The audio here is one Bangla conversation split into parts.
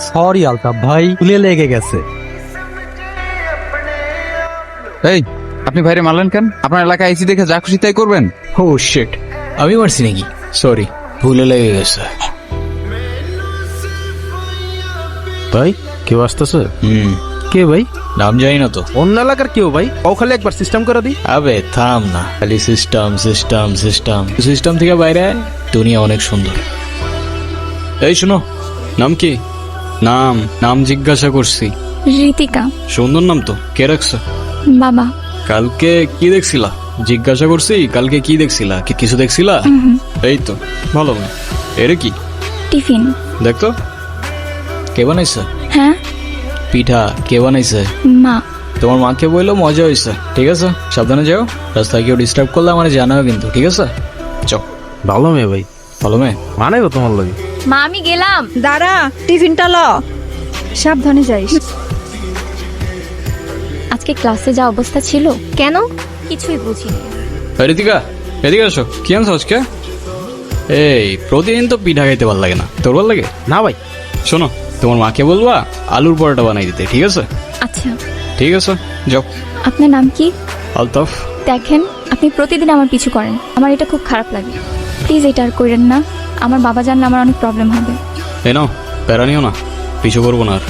সরি আলতাফ ভাই, তুলে লেগে গেছে। এই, আপনি ভাইরে মারলেন কেন? আপনার এলাকায় আইসি দেখে যা খুশি তাই করবেন? ও শিট, আমি মারছি নাকি? সরি, ভুলে লেগে গেছে। ভাই কেউ আসতেছে? কে ভাই? নাম জানি না তো। অন্য এলাকার কেউ ভাই? ও খালি একবার সিস্টেম করে দিই। আবে থাম না, খালি সিস্টেম সিস্টেম সিস্টেম সিস্টেম থেকে বাইরে আয়। দুনিয়া অনেক সুন্দর। এই শোনো, নাম কি? নাম নাম জিজ্ঞাসা করছি। ঋতিকা। সুন্দর নাম তো, কে রাখছে? বাবা। কালকে কি দেখছিলা? জিজ্ঞাসা করছি কালকে কি দেখছিলা, কি কিছু দেখছিলা? এই তো ভালো মেয়ে। এর কি টিফিন। দেখতো কে বানাইছে? হ্যাঁ, পিঠা কে বানাইছে? মা। তোমার মাকে বললো মজা হয়েছে। ঠিক আছে, সাবধানে যাও। রাস্তায় কেউ ডিস্টার্ব করলে আমার জানাও কিন্তু, ঠিক আছে? চল। ভালো মেয়ে ভাই, ভালো মেয়ে। মানে তোমার লাগে। মা আমি গেলাম। দাঁড়া, টিফিনটা ল। সাবধানে যাইস। আজকে ক্লাসে যা অবস্থা ছিল, কেন কিছুই বুঝিনি। এই ঋতিকা, এদিকে আসো। কি আনছো আজকে? এই প্রতিদিন তো পিঠা খাইতে ভালো লাগে না, তোর ভালো লাগে? না ভাই। শোনো, তোমার মাকে বলবা আলুর পরোটা বানাই দিতে, ঠিক আছে? আচ্ছা, ঠিক আছে, যাও। আপনার নাম কি? আলতাফ। দেখেন, আপনি প্রতিদিন আমার পিছু করেন, আমার এটা খুব খারাপ লাগে। প্লিজ এটা আর করেন না, আমার বাবা জানলে আমার অনেক প্রবলেম হবে। এই নাও, প্যারা নিও না, পিছু করবো না আর।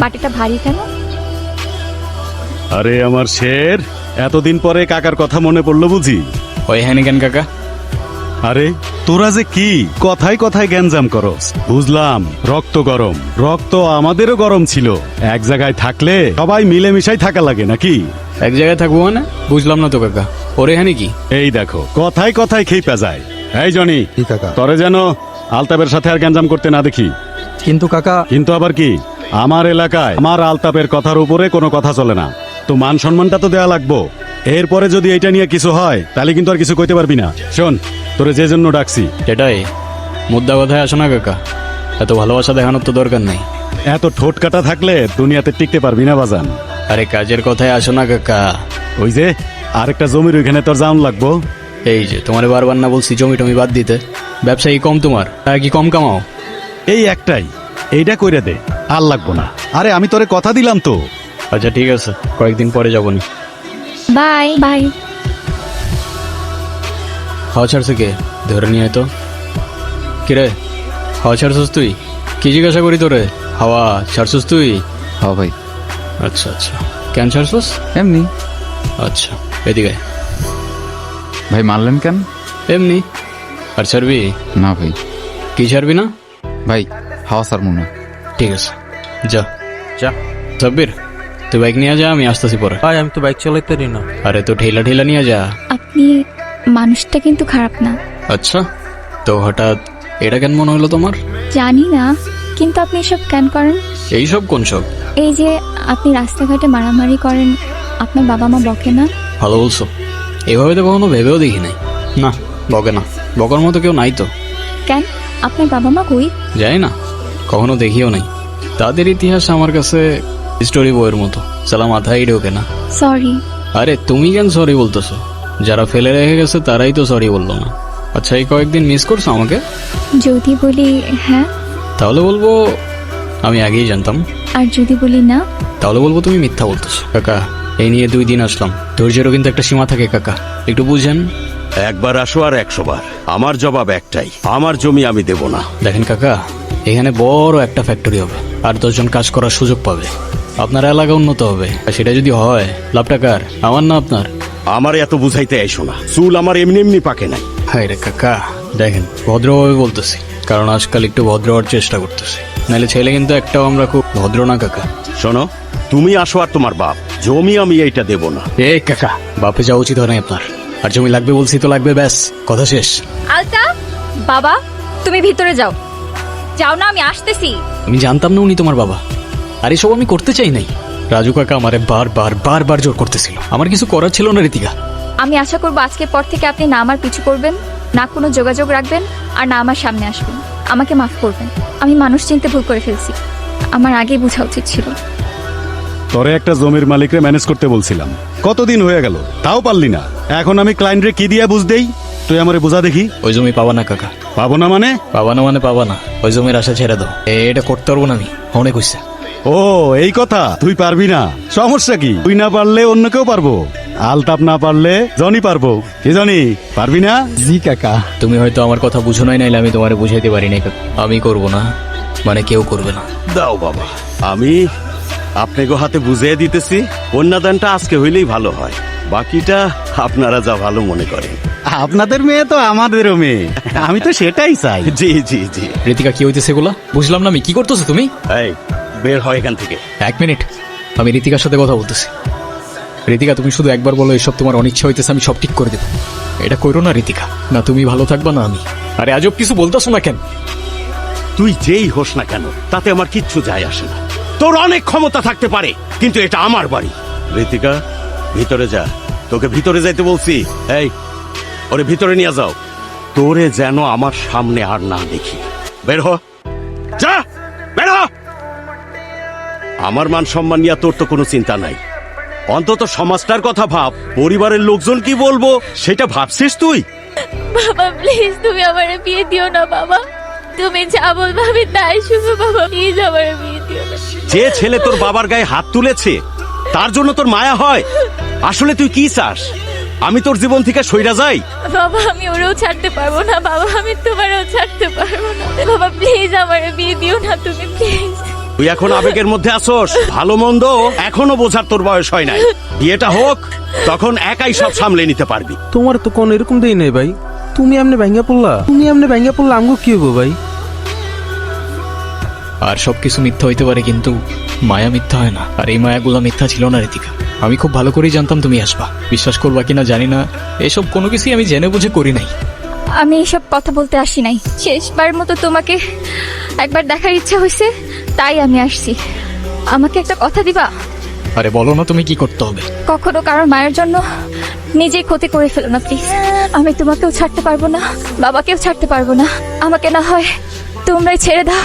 বাটিটা ভারী কেন? আরে আমার শের, এতদিন পরে কাকার কথা মনে পড়লো বুঝি? ওই হ্যানি কেন কাকা? আরে তোরা যে কি কথায় কথায় গ্যাঞ্জাম করস, বুঝলাম রক্ত গরম। রক্ত আমাদেরও গরম ছিল। এক জায়গায় থাকলে সবাই মিলেমিশাই থাকা লাগে নাকি? এক জায়গায় থাকবো মানে? বুঝলাম না তো কাকা, ওরে হ্যানি কি? এই দেখো, কথায় কথায় খেপা যায়। এই জনি, কি কাকা? তরে যেন আলতাপের সাথে আর গ্যাঞ্জাম করতে না দেখি। কিন্তু কাকা, কিন্তু আবার কি, আমার এলাকায় আমার আলতাপের কথার উপরে কোনো কথা চলে না। তো মান সম্মানটা তো দেয়া লাগবো। এরপরে যদি এটা নিয়ে কিছু হয় তাহলে কিন্তু আর কিছু কইতে পারবি না। শোন, তোরে যে জন্য ডাকছি, এটাই মুদ্রা কথায় আসো না কাকা, এত ভালোবাসা দেখানোর তো দরকার নেই। এত ঠোঁট কাটা থাকলে দুনিয়াতে টিকতে পারবি না বাজান। আরে কাজের কথায় আসো না কাকা। ওই যে আরেকটা জমির ওইখানে তোর জাম লাগবো। এই যে তোমার বারবার না বলছি জমি টমি বাদ দিতে, ব্যবসায়ী কম তোমার, টাকা কি কম কামাও? এই একটাই, এইটা কইরে দে, আর লাগবো না। আরে আমি তোরে কথা দিলাম তো। আচ্ছা ঠিক আছে, কয়েকদিন পরে যাবনি। Bye bye. হাওয়া ছাড়ছে কে? ধরে নিয়ে তো। কিরে, হাওয়া ছাড়ছস তুই? কি জিজ্ঞাসা করি তোরে? হাওয়া ছাড়ছস তুই? হ্যাঁ ভাই, আচ্ছা আচ্ছা, কেন ছাড়ছস? এমনি। আচ্ছা এদিকে। ভাই মারলেন কেন? এমনি। আর ছাড়বি? না ভাই। কি ছাড়বি না? ভাই হাওয়া স্যার মনে। ঠিক আছে, যা যা। সাব্বির, তুই বাইক নিয়ে যা, আমি আসতেছি পরে। ভাই আমি তো বাইক চালাইতে পারি না। আরে তো ঠেলা ঠেলা নিয়ে যা। আপনি মানুষটা কিন্তু খারাপ না। আচ্ছা, তো হঠাৎ এটা কেন মনে হলো তোমার? জানি না, কিন্তু আপনি এসব কেন করেন? এইসব কোন সব? এই যে আপনি রাস্তাঘাটে মারামারি করেন, আপনার বাবা মা বকে না? ভালো বলছো, এভাবে তো কখনো ভেবেও দেখি নাই। না, বকে না, বকার মতো কেউ নাই তো। কেন, আপনার বাবা মা কই? জানি না, কখনো দেখিও নাই। তাদের ইতিহাস আমার কাছে স্টোরি বইয়ের মতো, সালা মাথায় ঢোকে না। সরি। আরে তুমি কেন সরি বলতেছো? যারা ফেলে রেখে গেছে তারাই তো সরি বললো না। আচ্ছা, এই কয়েকদিন মিস করছো আমাকে? যদি বলি হ্যাঁ, তাহলে বলবো আমি আগেই জানতাম। আর যদি বলি না? তাহলে বলবো তুমি মিথ্যা বলতেছো। কাকা, এই নিয়ে 2 দিন আসলাম, ধৈর্যেরও কিন্তু একটা সীমা থাকে কাকা, একটু বুঝেন। একবার আসো আর 100 বার, আমার জবাব একটাই, আমার জমি আমি দেব না। দেখেন কাকা, এখানে বড় একটা ফ্যাক্টরি হবে, আর 10 জন কাজ করার সুযোগ পাবে, আপনার এলাকা উন্নত হবে। আর সেটা যদি হয়, লাভটা কার? আমার না আপনার? আমার এত বুঝাইতে আইসো না, চুল আমার এমনি এমনি পাকে নাই। হায় রে কাকা, দেখেন ভদ্রভাবে বলতেছি, কারণ আজকাল একটু ভদ্র হওয়ার চেষ্টা করতেছি, নাহলে ছেলে কিন্তু একটাও আমরা খুব ভদ্র না কাকা। শোনো, তুমি আসো আর তোমার বাপ, জমি আমি এইটা দেব না। এ কাকা, বাপে যাওয়া উচিত হয় না আপনার। আর জমি লাগবে বলছি তো লাগবে, ব্যাস কথা শেষ। আলতা, বাবা তুমি ভিতরে যাও। যাও না, আমি আসতেছি। আমি জানতাম না উনি তোমার বাবা, আর এসব আমি করতে চাই নাই। রাজু কাকা আমারে বারবার জোর করতেছিল, আমার কিছু করার ছিল না ঋতিকা। আমি আশা করবো আজকের পর থেকে আপনি না আমার পিছু করবেন, না কোনো যোগাযোগ রাখবেন, আর না আমার সামনে আসবেন। আমাকে মাফ করবেন, আমি মানুষ চিনতে ভুল করে ফেলছি, আমার আগেই বোঝা উচিত ছিল। তোরে একটা জমির মালিকরে ম্যানেজ করতে বলছিলাম, কতদিন হয়ে গেল তাও পারলি না। এখন আমি ক্লায়েন্টরে কি দিয়া বুঝ দেই? তুই আমারে বোঝা দেখি। ওই জমি পাবা না কাকা। পাবো না মানে? পাবা না মানে পাবা না, ওই জমির আশা ছেড়ে দাও। এটা করতে পারবো না আমি, অনেক হইছে। ও এই কথা, তুই পারবি না, সমস্যা কি? তুই না পারলে অন্য কেউ পারবো, আলতাপ না পারলে জনি পারবো। কি জনি, পারবি না? জি কাকা। তুমি হয়তো আমার কথা বুঝো নাই, নাইলে আমি তোমারে বুঝাইতে পারি নাই কাকা। আমি করব না মানে কেউ করবে না। দাও বাবা, আমি আপনাকে হাতে বুঝিয়ে দিতেছি। কন্যাদানটা আজকে হইলেই ভালো হয়, বাকিটা আপনারা যা ভালো মনে করেন। আপনাদের মেয়ে তো আমাদেরও মেয়ে, আমি তো সেটাই চাই। জি জি জি। ঋতিকা কি হইতেছে এগুলা? বুঝলাম না আমি, কি করতেছো তুমি? এই বের হয় এখান থেকে। 1 মিনিট, আমি ঋতিকার সাথে কথা বলতেছি। ঋতিকা তুমি শুধু একবার বলো এসব তোমার অনিচ্ছা হইতেছে, আমি সব ঠিক করে দেবো। এটা করো না ঋতিকা, না তুমি ভালো থাকবা না আমি। আরে আজব কিছু বলতেছো না কেন? তুই যেই হোস না কেন তাতে আমার কিচ্ছু যায় আসে না। তোর অনেক ক্ষমতা থাকতে পারে, কিন্তু এটা আমার বাড়ি। ঋতিকা ভিতরে যা, তোকে ভিতরে যাইতে বলছি। এই ওরে ভিতরে নিয়ে যাও, তোরে যেন আমার সামনে আর না দেখি। বের হ, যা বের হ। আমার মান সম্মান নিয়ে তোর তো কোনো চিন্তা নাই, অন্তত সমাজটার কথা ভাব। পরিবারের লোকজন কি বলবো সেটা ভাবছিস তুই? বাবা প্লিজ তুমি আমারে বিয়ে দিও না বাবা, তুমি যা বলবে আমি তাই শুনবো বাবা, প্লিজ আমারে বিয়ে দিও না। যে ছেলে তোর বাবার গায়ে হাত তুলেছে তার জন্য তোর মায়া হয়? আসলে তুই কি চাস, আমি তোর জীবন থেকে সইরা যাই? বাবা আমি ওরেও ছাড়তে পারবো না বাবা, আমি তোমারও ছাড়তে পারবো না বাবা, প্লিজ আমারে বিয়ে দিও না তুমি, প্লিজ। তুই এখন আবেগের মধ্যে আসোস, ভালো মন্দ এখনো বোঝার তোর বয়স হয় নাই। বিয়েটা হোক, তখন একাই সব সামলে নিতে পারবি। তোমার তো কোন এরকম দেই নাই ভাই, তুমি আমনে ভাঙ্গা পড়লা, আমগো কি হবো ভাই? আর সবকিছু মিথ্যা হইতে পারে, কিন্তু মায়া মিথ্যা হয় না। আর এই মায়াগুলো মিথ্যা ছিল না ঋতিকা। আমি খুব ভালো করেই জানতাম তুমি আসবা। বিশ্বাস করবা কিনা জানি না, এসব কোনো কিছুই আমি জেনে বুঝে করি নাই। আমি এসব কথা বলতে আসি নাই, শেষবার মতো তোমাকে একবার দেখার ইচ্ছা হয়েছে তাই আমি আসছি। আমাকে একটা কথা দিবা? আরে বলো না তুমি কি করতে হবে। কখনো কারোর মায়ের জন্য নিজেই ক্ষতি করে ফেলো না প্লিজ। আমি তোমাকেও ছাড়তে পারবো না, বাবাকেও ছাড়তে পারবো না, আমাকে না হয় তোমরাই ছেড়ে দাও।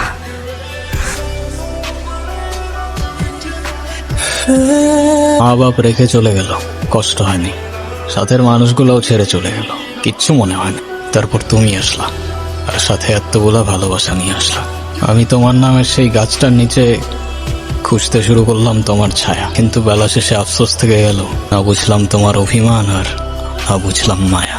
মা বাপ রেখে চলে গেল, কষ্ট হয়নি। সাথের মানুষগুলোও ছেড়ে চলে গেল, কিচ্ছু মনে হয় না। তারপর তুমি আসলা, আর সাথে এতগুলা ভালোবাসা নিয়ে আসলা। আমি তোমার নামের সেই গাছটার নিচে খুঁজতে শুরু করলাম তোমার ছায়া, কিন্তু বেলা শেষে আফসোস থেকে গেল। না বুঝলাম তোমার অভিমান, আর না বুঝলাম মায়া।